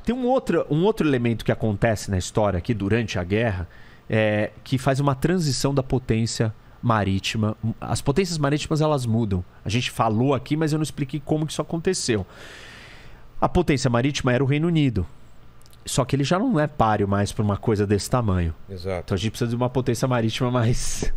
Tem um outro elemento que acontece na história aqui durante a guerra, que faz uma transição da potência marítima. As potências marítimas, elas mudam. A gente falou aqui, mas eu não expliquei como que isso aconteceu. A potência marítima era o Reino Unido. Só que ele já não é páreo mais para uma coisa desse tamanho. Exato. Então a gente precisa de uma potência marítima mais...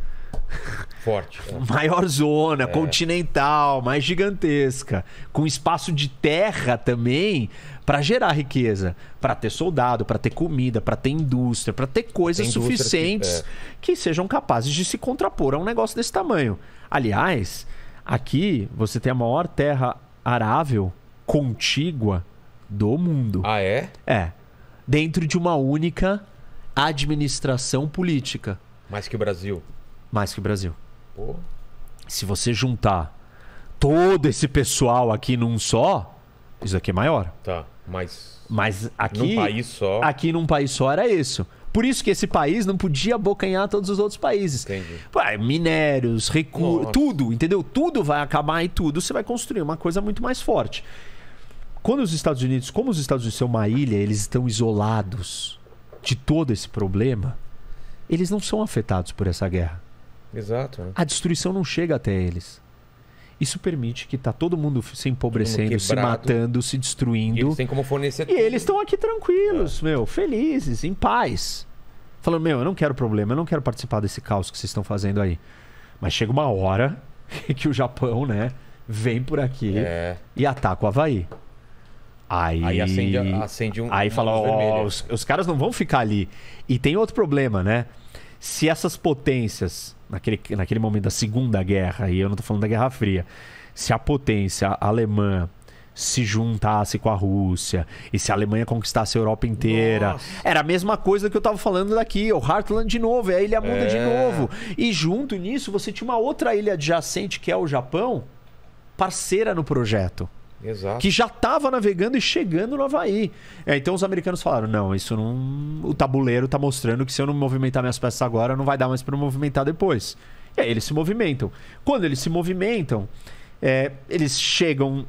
forte. Maior zona, continental, mais gigantesca. Com espaço de terra também para gerar riqueza. Para ter soldado, para ter comida, para ter indústria, para ter coisas suficientes que sejam capazes de se contrapor a um negócio desse tamanho. Aliás, aqui você tem a maior terra arável contígua do mundo. Ah, é? É. Dentro de uma única administração política. Mais que o Brasil. Mais que o Brasil. Pô. Se você juntar todo esse pessoal aqui num só, isso aqui é maior. Tá, mas aqui... num país só... Aqui num país só era isso. Por isso que esse país não podia abocanhar todos os outros países. Entendi. Minérios, recursos, tudo, entendeu? Tudo vai acabar e tudo. Você vai construir uma coisa muito mais forte. Como os Estados Unidos são uma ilha, eles estão isolados de todo esse problema, eles não são afetados por essa guerra. Exato. Né? A destruição não chega até eles. Isso permite que tá todo mundo se empobrecendo, se matando, se destruindo. E eles têm como fornecer tudo. E eles estão aqui tranquilos, felizes, em paz. Falando, eu não quero problema, eu não quero participar desse caos que vocês estão fazendo aí. Mas chega uma hora que o Japão, vem por aqui e ataca o Havaí. Aí acende um... Aí fala, os caras não vão ficar ali. E tem outro problema, Se essas potências, naquele momento da Segunda Guerra, e eu não tô falando da Guerra Fria, se a potência alemã se juntasse com a Rússia, e se a Alemanha conquistasse a Europa inteira, era a mesma coisa que eu tava falando daqui, o Heartland de novo, a Ilha Muda de novo. E junto nisso, você tinha uma outra ilha adjacente, que é o Japão, parceira no projeto. Exato. Que já estava navegando e chegando no Havaí. Então os americanos falaram, não, isso não... O tabuleiro está mostrando que se eu não movimentar minhas peças agora, não vai dar mais para movimentar depois. E aí eles se movimentam. Quando eles se movimentam, eles chegam,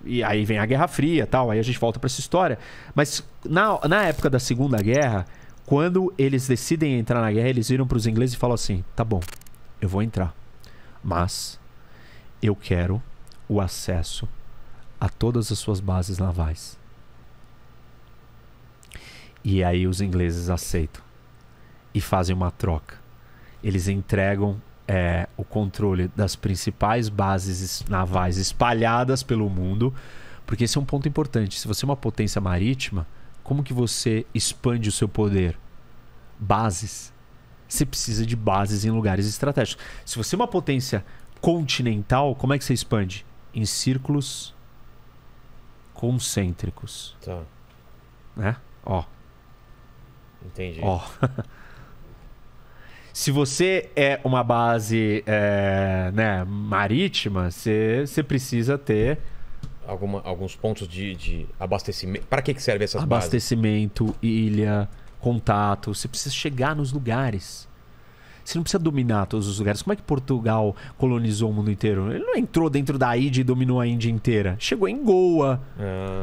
e aí vem a Guerra Fria e tal, aí a gente volta para essa história. Mas na época da Segunda Guerra, quando eles decidem entrar na guerra, eles viram para os ingleses e falam assim, tá bom, eu vou entrar, mas eu quero o acesso a todas as suas bases navais. E aí os ingleses aceitam e fazem uma troca. Eles entregam o controle das principais bases navais espalhadas pelo mundo, porque esse é um ponto importante. Se você é uma potência marítima, como que você expande o seu poder? Bases. Você precisa de bases em lugares estratégicos. Se você é uma potência continental, como é que você expande? Em círculos concêntricos. Tá. Entendi. Se você é uma base marítima, você precisa ter... Alguns pontos de abastecimento. Para que serve essas bases? Abastecimento, ilha, contato. Você precisa chegar nos lugares. Você não precisa dominar todos os lugares. Como é que Portugal colonizou o mundo inteiro? Ele não entrou dentro da Índia e dominou a Índia inteira. Chegou em Goa,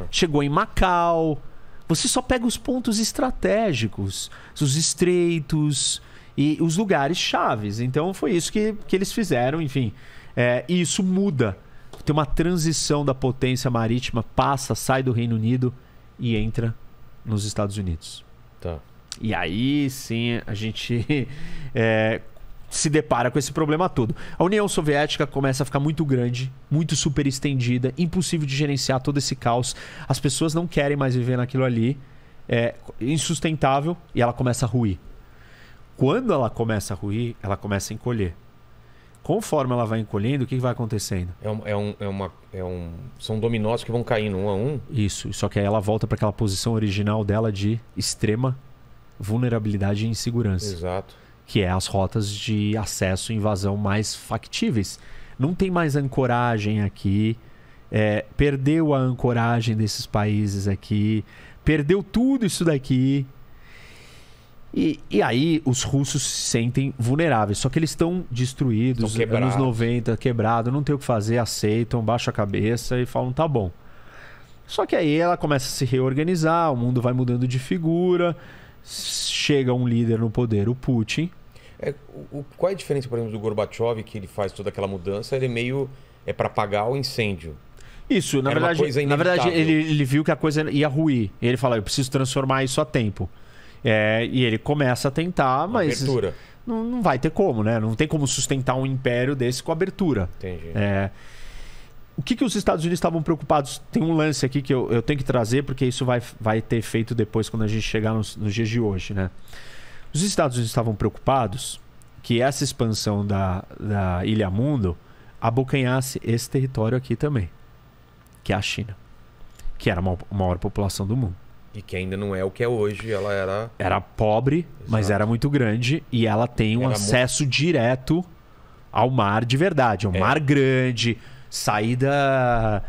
chegou em Macau. Você só pega os pontos estratégicos, os estreitos e os lugares chaves. Então foi isso que eles fizeram, enfim. E isso muda. Tem uma transição da potência marítima, sai do Reino Unido e entra nos Estados Unidos. Tá. E aí sim a gente se depara com esse problema todo. A União Soviética começa a ficar muito grande, muito super estendida, impossível de gerenciar todo esse caos. As pessoas não querem mais viver naquilo ali. É insustentável e ela começa a ruir. Quando ela começa a ruir, ela começa a encolher. Conforme ela vai encolhendo, o que vai acontecendo? São dominós que vão caindo um a um? Isso, só que aí ela volta para aquela posição original dela de extrema vulnerabilidade e insegurança. Exato. Que é as rotas de acesso e invasão mais factíveis. Não tem mais ancoragem aqui. Perdeu a ancoragem desses países aqui. Perdeu tudo isso daqui. E aí os russos se sentem vulneráveis. Só que eles estão destruídos, anos 90, quebrado, não tem o que fazer, aceitam, baixam a cabeça e falam, tá bom. Só que aí ela começa a se reorganizar, o mundo vai mudando de figura, chega um líder no poder, o Putin. Qual é a diferença, por exemplo, do Gorbachev, que ele faz toda aquela mudança? Ele meio é para apagar o incêndio. Isso, na verdade ele viu que a coisa ia ruir. E ele fala, eu preciso transformar isso a tempo. E ele começa a tentar, mas não vai ter como, né? Não tem como sustentar um império desse com abertura. Entendi. O que os Estados Unidos estavam preocupados? Tem um lance aqui que eu tenho que trazer, porque isso vai ter efeito depois quando a gente chegar nos dias de hoje, né? Os Estados Unidos estavam preocupados que essa expansão da Ilha Mundo abocanhasse esse território aqui também, que é a China, que era a maior população do mundo. E que ainda não é o que é hoje, ela era... Era pobre, exato, mas era muito grande, e ela tem um acesso direto ao mar de verdade. Um mar grande, saída,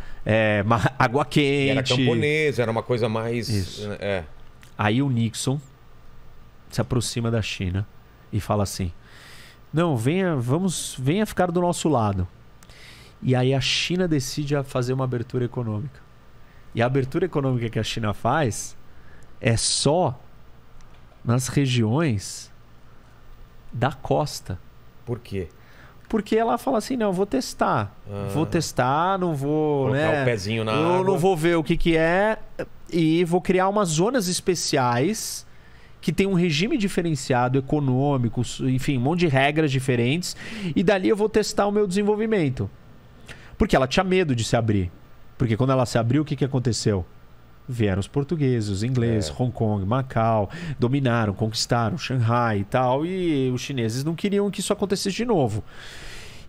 água quente. E era camponesa, era uma coisa mais... Isso. Aí o Nixon se aproxima da China e fala assim, não, venha ficar do nosso lado. E aí a China decide fazer uma abertura econômica. E a abertura econômica que a China faz é só nas regiões da costa. Por quê? Porque ela fala assim, não, eu vou testar. Vou testar, não vou... Colocar o pezinho na água. Eu não vou ver o que é e vou criar umas zonas especiais que tem um regime diferenciado, econômico, enfim, um monte de regras diferentes. E dali eu vou testar o meu desenvolvimento. Porque ela tinha medo de se abrir. Porque quando ela se abriu, o que aconteceu? Vieram os portugueses, os ingleses, Hong Kong, Macau, dominaram, conquistaram Xangai e tal. E os chineses não queriam que isso acontecesse de novo.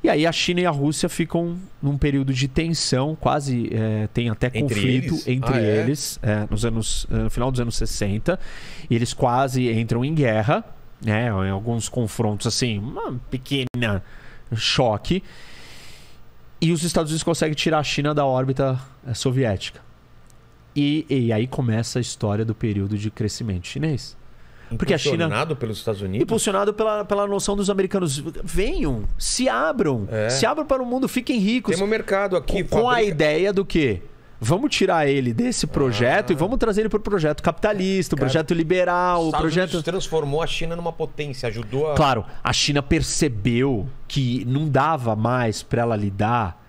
E aí a China e a Rússia ficam num período de tensão, quase tem até conflito entre eles, no final dos anos 60. E eles quase entram em guerra, né, em alguns confrontos assim, uma pequena choque. E os Estados Unidos conseguem tirar a China da órbita soviética. E aí começa a história do período de crescimento chinês. Porque a China, impulsionado pelos Estados Unidos? Impulsionado pela noção dos americanos. Venham, se abram. Se abram para o mundo, fiquem ricos. Tem um mercado aqui. Com a ideia do quê? Vamos tirar ele desse projeto e vamos trazer ele para o projeto capitalista, o projeto liberal. Os Estados Unidos transformou a China numa potência, ajudou a... Claro, a China percebeu que não dava mais para ela lidar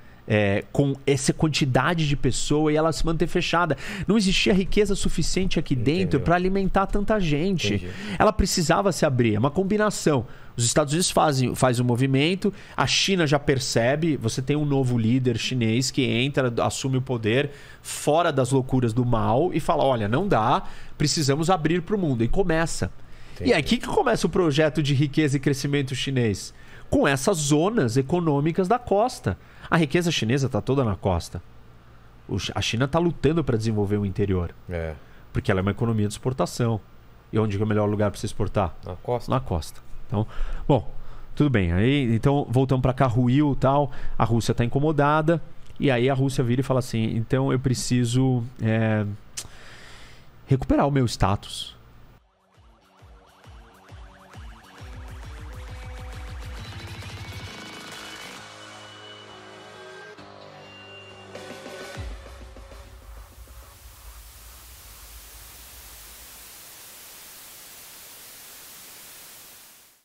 com essa quantidade de pessoa e ela se manter fechada. Não existia riqueza suficiente aqui dentro para alimentar tanta gente. Entendi. Ela precisava se abrir. É uma combinação. Os Estados Unidos faz um movimento, a China já percebe, você tem um novo líder chinês que entra, assume o poder fora das loucuras do mal e fala, olha, não dá, precisamos abrir para o mundo. E começa. Entendi. E aí, o que começa o projeto de riqueza e crescimento chinês? Com essas zonas econômicas da costa. A riqueza chinesa está toda na costa. A China está lutando para desenvolver o interior. Porque ela é uma economia de exportação. E onde é o melhor lugar para você exportar? Na costa. Na costa. Então, bom, tudo bem. Aí, então, voltamos para cá, ruiu e tal. A Rússia está incomodada. E aí a Rússia vira e fala assim, então eu preciso recuperar o meu status